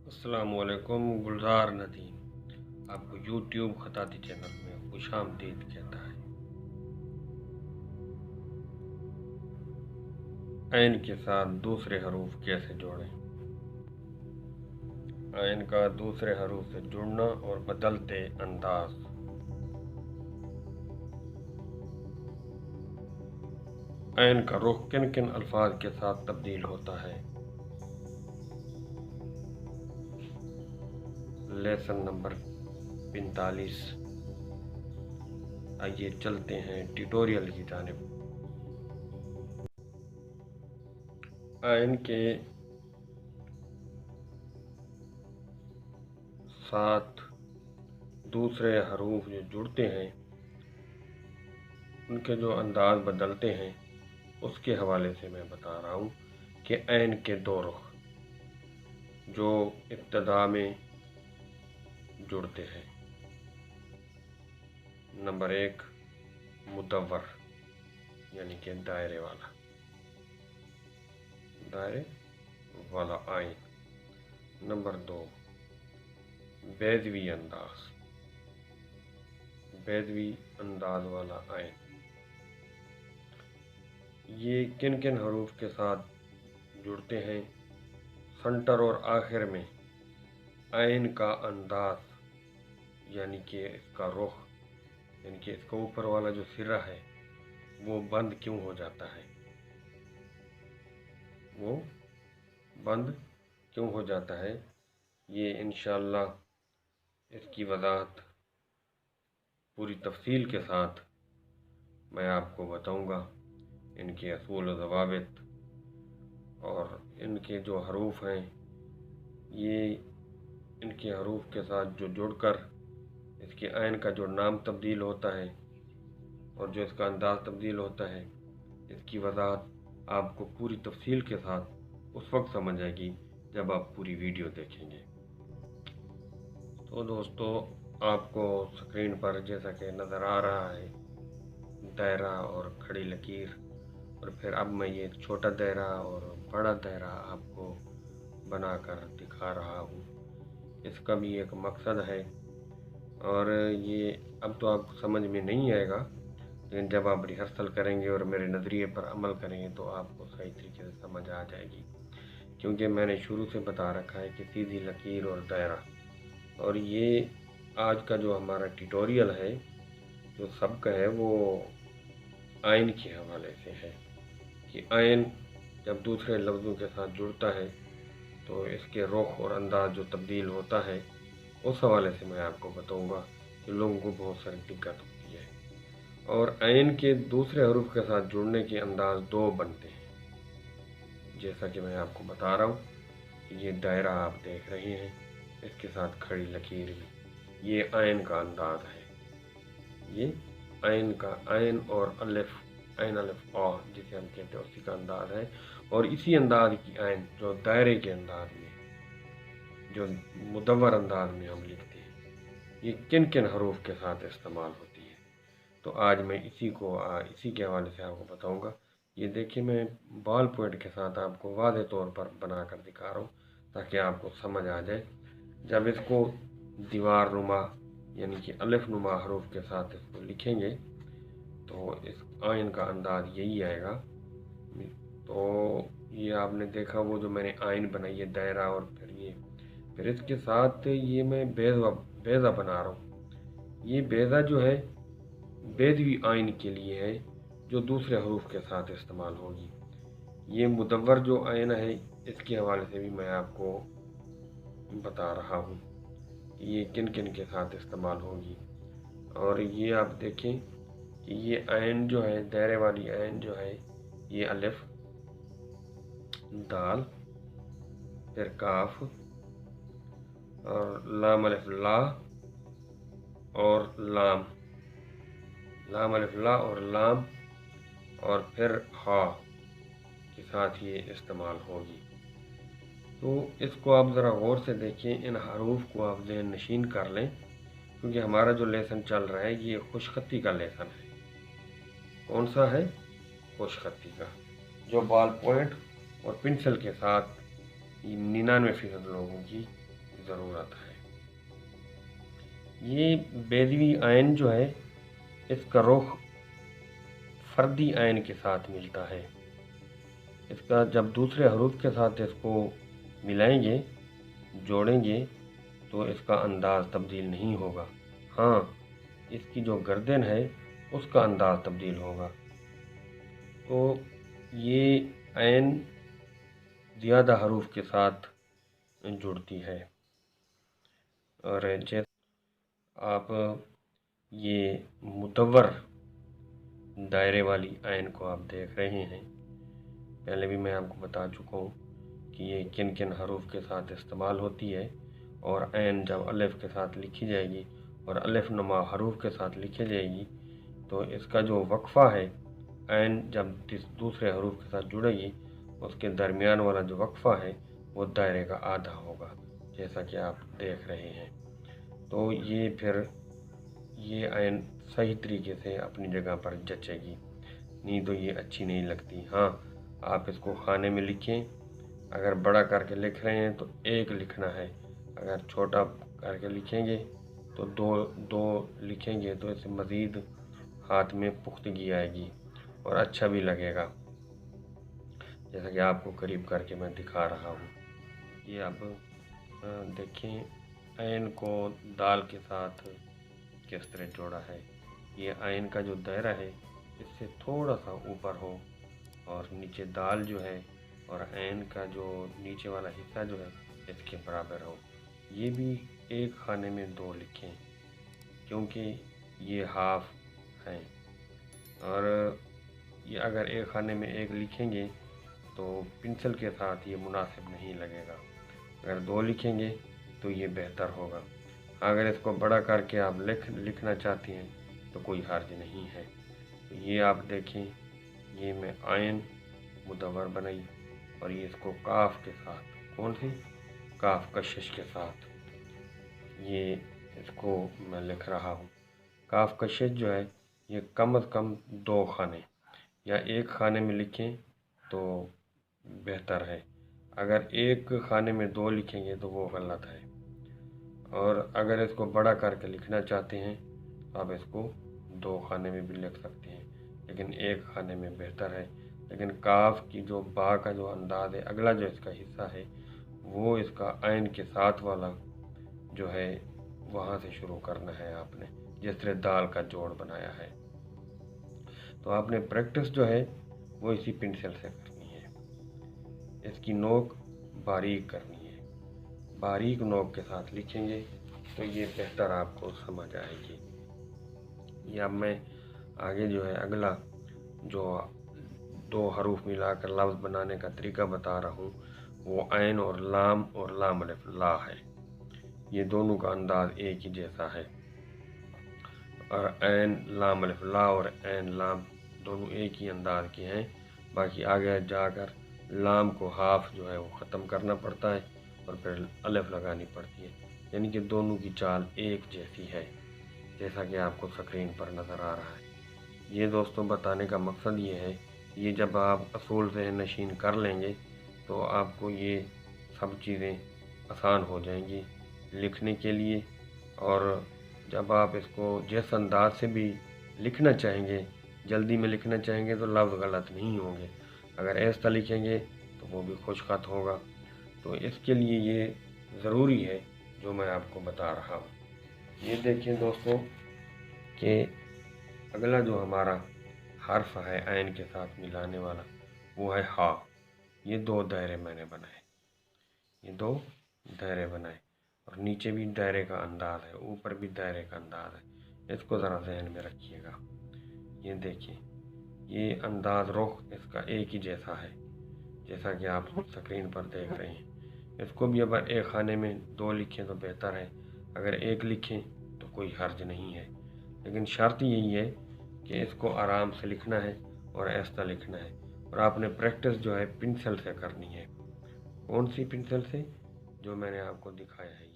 السلام علیکم۔ گلزار ندیم آپ کو یوٹیوب خطاطی چینل میں خوش آمدید کہتا ہے۔ عین کے ساتھ دوسرے حروف کیسے جوڑیں؟ عین کا دوسرے حروف سے جڑنا اور بدلتے انداز۔ عین کا رخ کن کن الفاظ کے ساتھ تبدیل ہوتا ہے؟ Lesson number 45۔ آئیے چلتے ہیں ٹیوٹوریل کی جانب۔ عین کے ساتھ دوسرے حروف جو جڑتے ہیں ان کے جو انداز بدلتے ہیں اس کے حوالے سے میں بتا رہا ہوں کہ عین کے دو رخ جو ابتدا میں جڑتے ہیں۔ نمبر 1 مدور یعنی کہ دائرے والا عین۔ نمبر 2 بیضوی انداز والا عین۔ یہ کن کن حروف کے ساتھ جڑتے ہیں؟ سنٹر اور آخر میں عین کا انداز یعنی کہ اس کا رخ، یعنی کہ اس کا اوپر والا جو سرہ ہے وہ بند کیوں ہو جاتا ہے؟ یہ انشاءاللہ اس کی وضاحت پوری تفصیل کے ساتھ میں آپ کو بتاؤں گا۔ ان کے اصول و ضوابط اور ان کے جو حروف ہیں، یہ ان کے حروف کے ساتھ جو جڑ کر اس کے عین کا جو نام تبدیل ہوتا ہے اور جو اس کا انداز تبدیل ہوتا ہے، اس کی وضاحت آپ کو پوری تفصیل کے ساتھ اس وقت سمجھ آئے گی جب آپ پوری ویڈیو دیکھیں گے۔ تو دوستو، آپ کو سکرین پر جیسا کہ نظر آ رہا ہے دائرہ اور کھڑی لکیر، اور پھر اب میں یہ چھوٹا دائرہ اور بڑا دائرہ آپ کو بنا کر دکھا رہا ہوں۔ اس کا بھی ایک مقصد ہے، اور یہ اب تو آپ کو سمجھ میں نہیں آئے گا، لیکن جب آپ ریہرسل کریں گے اور میرے نظریے پر عمل کریں گے تو آپ کو صحیح طریقے سے سمجھ آ جائے گی، کیونکہ میں نے شروع سے بتا رکھا ہے کہ سیدھی لکیر اور دائرہ۔ اور یہ آج کا جو ہمارا ٹیوٹوریل ہے، جو سبق ہے، وہ عین کے حوالے سے ہے کہ عین جب دوسرے لفظوں کے ساتھ جڑتا ہے تو اس کے رخ اور انداز جو تبدیل ہوتا ہے، اس حوالے سے میں آپ کو بتاؤں گا کہ لوگوں کو بہت ساری دقت ہوتی ہے۔ اور عین کے دوسرے حروف کے ساتھ جڑنے کے انداز دو بنتے ہیں، جیسا کہ میں آپ کو بتا رہا ہوں۔ یہ دائرہ آپ دیکھ رہے ہیں، اس کے ساتھ کھڑی لکیر بھی، یہ عین کا انداز ہے۔ یہ عین اور عین الف آ جسے ہم کہتے ہیں اسی کا انداز ہے، اور اسی انداز کی عین جو دائرے کے انداز میں، جو مدور انداز میں ہم لکھتے ہیں، یہ کن کن حروف کے ساتھ استعمال ہوتی ہے۔ تو آج میں اسی کے حوالے سے آپ کو بتاؤں گا۔ یہ دیکھیں، میں بال پوائنٹ کے ساتھ آپ کو واضح طور پر بنا کر دکھا رہا ہوں تاکہ آپ کو سمجھ آ جائے۔ جب اس کو دیوار نما یعنی کہ الف نما حروف کے ساتھ اس کو لکھیں گے تو اس عین کا انداز یہی آئے گا۔ تو یہ آپ نے دیکھا، وہ جو میں نے عین بنائی ہے دائرہ، اور پھر اس کے ساتھ یہ میں بیضہ بنا رہا ہوں۔ یہ بیضہ جو ہے بیضوی عین کے لیے ہے جو دوسرے حروف کے ساتھ استعمال ہوگی۔ یہ مدور جو عین ہے، اس کے حوالے سے بھی میں آپ کو بتا رہا ہوں کہ یہ کن کن کے ساتھ استعمال ہوگی۔ اور یہ آپ دیکھیں کہ یہ عین جو ہے، دائرے والی عین جو ہے، یہ الف، دال، پھر کاف، اور لام الف لا، اور لام الف لا اور لام، اور پھر ہا کے ساتھ یہ استعمال ہوگی۔ تو اس کو آپ ذرا غور سے دیکھیں، ان حروف کو آپ ذہن نشین کر لیں، کیونکہ ہمارا جو لیسن چل رہا ہے یہ خوش خطی کا لیسن ہے۔ کون سا ہے؟ خوش خطی کا، جو بال پوائنٹ اور پنسل کے ساتھ 99% لوگوں کی ज़रूरत है। ये बेदवी आयन जो है, इसका रुख फर्दी आयन के साथ मिलता है। इसका जब दूसरे हरूफ के साथ इसको मिलाएंगे, जोड़ेंगे, तो इसका अंदाज़ तब्दील नहीं होगा। हाँ, इसकी जो गर्दन है उसका अंदाज़ तब्दील होगा। तो ये आयन ज़्यादा हरूफ के साथ जुड़ती है। और जैसे आप ये मुदव्वर दायरे वाली आयन को आप देख रहे हैं, पहले भी मैं आपको बता चुका हूँ कि ये किन किन हरूफ के साथ इस्तेमाल होती है। और आयन जब अलिफ के साथ लिखी जाएगी और अलिफ नुमा हरूफ के साथ लिखी जाएगी, तो इसका जो वक्फ़ा है, आयन जब दूसरे हरूफ के साथ जुड़ेगी, उसके दरमियान वाला जो वक्फ़ा है वो दायरे का आधा होगा, जैसा कि आप देख रहे हैं। तो ये फिर ये आयन सही तरीके से अपनी जगह पर जचेगी, नहीं तो ये अच्छी नहीं लगती। हाँ, आप इसको खाने में लिखें। अगर बड़ा करके लिख रहे हैं तो एक लिखना है, अगर छोटा करके लिखेंगे तो दो लिखेंगे, तो इससे मज़ीद हाथ में पुख्तगी आएगी और अच्छा भी लगेगा, जैसा कि आपको करीब करके मैं दिखा रहा हूँ। ये अब देखें आयन को दाल के साथ किस तरह जोड़ा है। ये आयन का जो दायरा है इससे थोड़ा सा ऊपर हो और नीचे दाल जो है और आयन का जो नीचे वाला हिस्सा जो है इसके बराबर हो। ये भी एक खाने में दो लिखें, क्योंकि ये हाफ हैं। और ये अगर एक खाने में एक लिखेंगे तो पेंसिल के साथ ये मुनासिब नहीं लगेगा। अगर दो लिखेंगे तो ये बेहतर होगा। अगर इसको बड़ा करके आप लिखना चाहती हैं तो कोई हर्ज नहीं है। तो ये आप देखें, ये मैं आयन मुदव्वर बनाई और ये इसको काफ के साथ, कौन सी काफ कशिश के साथ, ये इसको मैं लिख रहा हूँ। काफ कशिश जो है ये कम से कम दो खाने या एक खाने में लिखें तो बेहतर है। अगर एक खाने में दो लिखेंगे तो वो गलत है। और अगर इसको बड़ा करके लिखना चाहते हैं तो आप इसको दो खाने में भी लिख सकते हैं, लेकिन एक खाने में बेहतर है। लेकिन काफ की जो बा का जो अंदाज़ है, अगला जो इसका हिस्सा है, वो इसका आयन के साथ वाला जो है वहाँ से शुरू करना है आपने, जिस तरह दाल का जोड़ बनाया है। तो आपने प्रैक्टिस जो है वो इसी पेंसिल से करनी है। इसकी नोक बारीक करनी है, बारीक नोक के साथ लिखेंगे तो ये बेहतर आपको समझ आएगी। ये अब मैं आगे जो है अगला जो दो हरूफ मिलाकर लफ्ज़ बनाने का तरीका बता रहा हूँ, वो आयन और लाम अलिफ ला है। ये दोनों का अंदाज एक ही जैसा है। और ऐन लाम अलिफ ला और ऐन लाम दोनों एक ही अंदाज के हैं। बाकी आगे जाकर लाम को हाफ जो है वो ख़त्म करना पड़ता है और फिर अलिफ लगानी पड़ती है, यानी कि दोनों की चाल एक जैसी है, जैसा कि आपको स्क्रीन पर नज़र आ रहा है। ये दोस्तों बताने का मकसद ये है, ये जब आप असूल से नशीन कर लेंगे तो आपको ये सब चीज़ें आसान हो जाएंगी लिखने के लिए। और जब आप इसको जिस अंदाज से भी लिखना चाहेंगे, जल्दी में लिखना चाहेंगे तो लफ्ज़ गलत नहीं होंगे। अगर ऐसा लिखेंगे तो वो भी खुश खत होगा। तो इसके लिए ये ज़रूरी है जो मैं आपको बता रहा हूँ। ये देखिए दोस्तों कि अगला जो हमारा हर्फ है आयन के साथ मिलाने वाला वो है हा। ये दो दायरे मैंने बनाए, ये दो दायरे बनाए और नीचे भी दायरे का अंदाज़ है, ऊपर भी दायरे का अंदाज़ है। इसको ज़रा ज़हन में रखिएगा। ये देखिए, ये अंदाज़ रुख इसका एक ही जैसा है, जैसा कि आप स्क्रीन पर देख रहे हैं। इसको भी अगर एक खाने में दो लिखें तो बेहतर है, अगर एक लिखें तो कोई हर्ज नहीं है। लेकिन शर्त यही है कि इसको आराम से लिखना है और ऐसा लिखना है। और आपने प्रैक्टिस जो है पेंसिल से करनी है। कौन सी पेंसिल से? जो मैंने आपको दिखाया है।